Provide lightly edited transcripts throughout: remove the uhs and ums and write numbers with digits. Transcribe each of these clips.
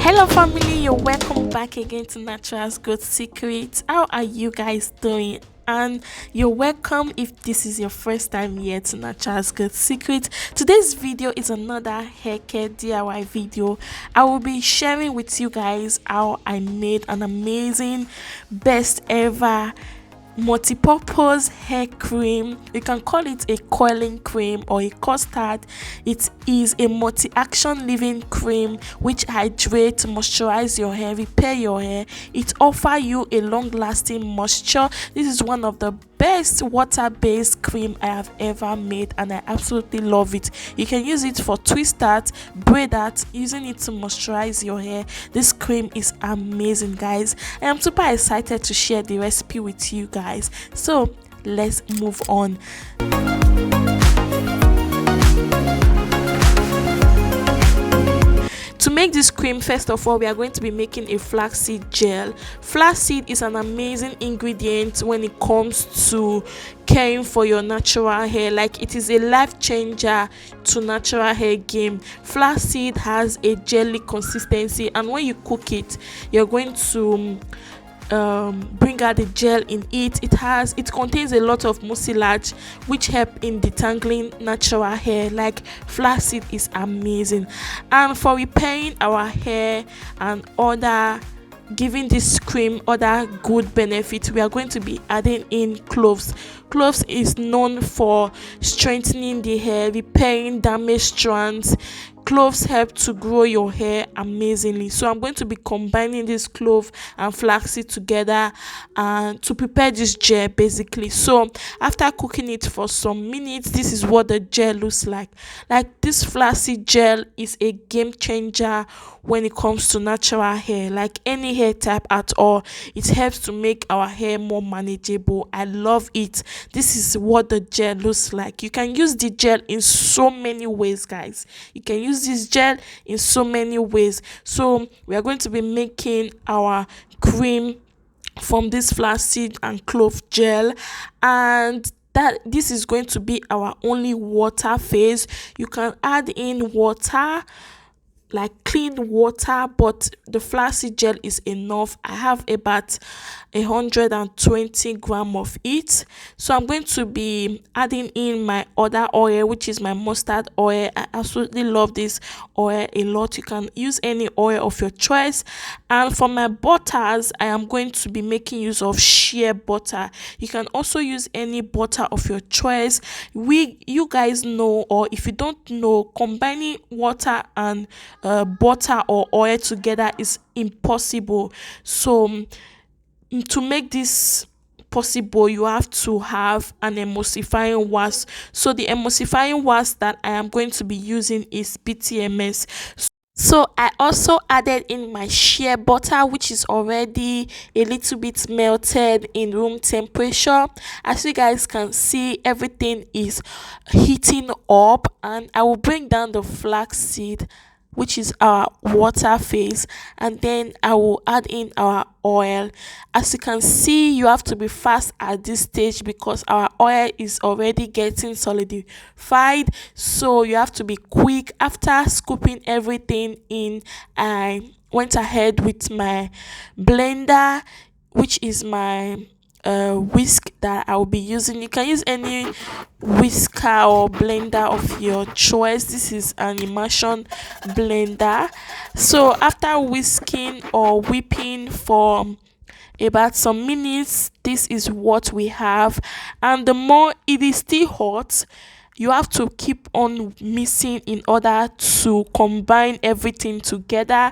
Hello family, you're welcome back again to Natural's Good Secrets. How are you guys doing? And you're welcome if this is your first time here to Natural's Good Secrets. Today's video is another hair care DIY video. I will be sharing with you guys how I made an amazing best ever multi-purpose hair cream. You can call it a coiling cream or a custard. It is a multi-action leave-in cream which hydrates, moisturize your hair, repair your hair. It offers you a long-lasting moisture. This is one of the best water-based cream I have ever made, and I absolutely love it. You can use it for twist art, braid art, using it to moisturize your hair. This cream is amazing, guys. I am super excited to share the recipe with you guys, so let's move on. To make this cream, first of all, we are going to be making a flaxseed gel. Flaxseed is an amazing ingredient when it comes to caring for your natural hair. Like, it is a life changer to natural hair game. Flaxseed has a jelly consistency, and when you cook it, you're going to bring out the gel in it. It contains a lot of mucilage which help in detangling natural hair. Like, flaxseed is amazing. And for repairing our hair and other giving this cream other good benefits, we are going to be adding in cloves. Cloves is known for strengthening the hair, repairing damaged strands. Cloves help to grow your hair amazingly, so I'm going to be combining this clove and flaxseed together to prepare this gel basically. So after cooking it for some minutes, this is what the gel looks like. Like, this flaxseed gel is a game changer when it comes to natural hair, like any hair type at all. It helps to make our hair more manageable. I love it. This is what the gel looks like. You can use the gel in so many ways, guys. You can use this gel in so many ways. So we are going to be making our cream from this flaxseed and clove gel, and that this is going to be our only water phase. You can add in water, like clean water, but the flaxseed gel is enough. I have about 120 grams of it, so I'm going to be adding in my other oil, which is my mustard oil. I absolutely love this oil a lot. You can use any oil of your choice. And for my butters, I am going to be making use of shea butter. You can also use any butter of your choice. You guys know, or if you don't know, combining water and butter or oil together is impossible. So to make this possible, you have to have an emulsifying wax. So the emulsifying wax that I am going to be using is btms. So I also added in my shea butter, which is already a little bit melted in room temperature. As you guys can see, everything is heating up, and I will bring down the flaxseed, which is our water phase, and then I will add in our oil. As you can see, you have to be fast at this stage because our oil is already getting solidified, so you have to be quick. After scooping everything in, I went ahead with my blender, which is my whisk that I'll be using. You can use any whisker or blender of your choice. This is an immersion blender. So after whisking or whipping for about some minutes, this is what we have. And the more it is still hot, you have to keep on mixing in order to combine everything together.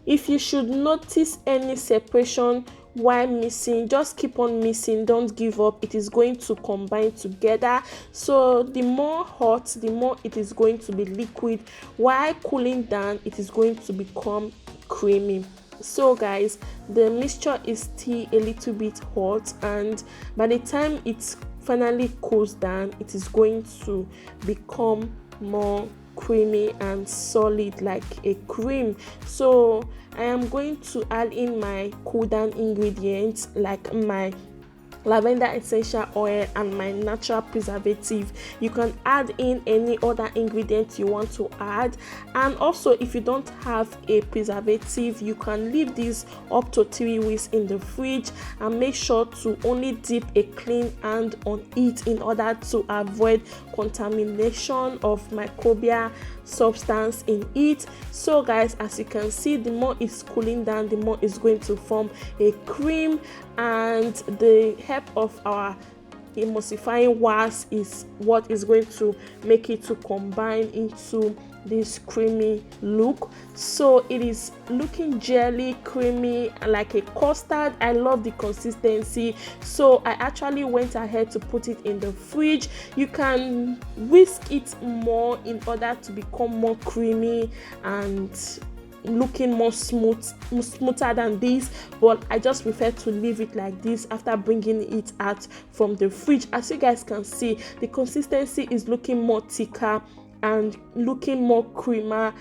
If you should notice any separation while mixing, just keep on mixing, don't give up. It is going to combine together. So the more hot, the more it is going to be liquid. While cooling down, it is going to become creamy. So guys, the mixture is still a little bit hot, and by the time it finally cools down, it is going to become more creamy and solid like a cream. So I am going to add in my cool down ingredients like my lavender essential oil and my natural preservative. You can add in any other ingredient you want to add, and also if you don't have a preservative, you can leave this up to 3 weeks in the fridge, and make sure to only dip a clean hand on it in order to avoid contamination of microbial substance in it. So guys, as you can see, the more it's cooling down, the more it's going to form a cream, and the help of our emulsifying wax is what is going to make it to combine into this creamy look. So it is looking jelly, creamy, like a custard. I love the consistency, so I actually went ahead to put it in the fridge. You can whisk it more in order to become more creamy and looking more smoother than this, but I just prefer to leave it like this after bringing it out from the fridge. As you guys can see, the consistency is looking more thicker and looking more creamier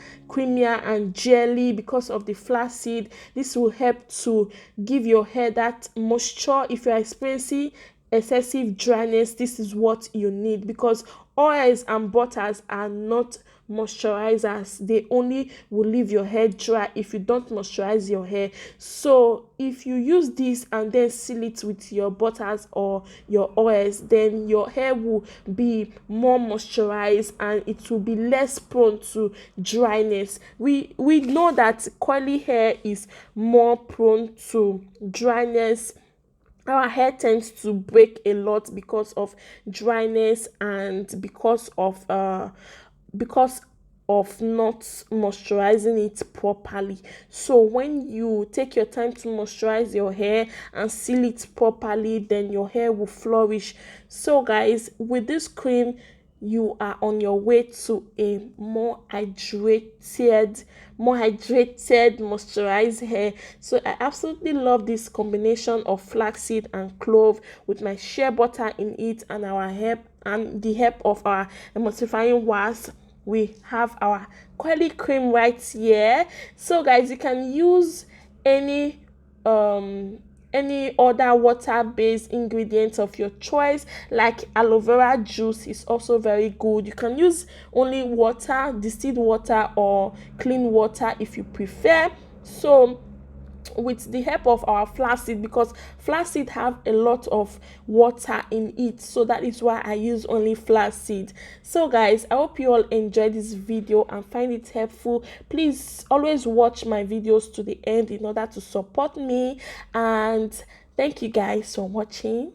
and jelly because of the flaxseed. This will help to give your hair that moisture. If you are experiencing excessive dryness, this is what you need, because oils and butters are not moisturizers. They only will leave your hair dry if you don't moisturize your hair. So if you use this and then seal it with your butters or your oils, then your hair will be more moisturized and it will be less prone to dryness. We know that curly hair is more prone to dryness. Our hair tends to break a lot because of dryness and because of not moisturizing it properly. So when you take your time to moisturize your hair and seal it properly, then your hair will flourish. So guys, with this cream, you are on your way to a more hydrated moisturized hair. So I absolutely love this combination of flaxseed and clove with my shea butter in it, and our help and the help of our emulsifying wax. We have our curly cream right here. So guys, you can use any other water-based ingredients of your choice, like aloe vera juice is also very good. You can use only water, distilled water, or clean water if you prefer. So with the help of our flaxseed, because flaxseed have a lot of water in it, so that is why I use only flaxseed. So guys, I hope you all enjoyed this video and find it helpful. Please always watch my videos to the end in order to support me, and thank you guys for watching.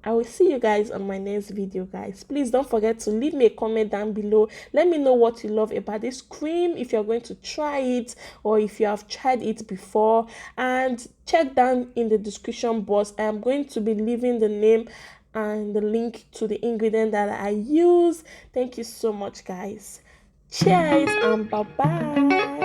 I will see you guys on my next video, guys. Please don't forget to leave me a comment down below. Let me know what you love about this cream, if you're going to try it or if you have tried it before. And check down in the description box. I am going to be leaving the name and the link to the ingredient that I use. Thank you so much, guys. Cheers and bye-bye.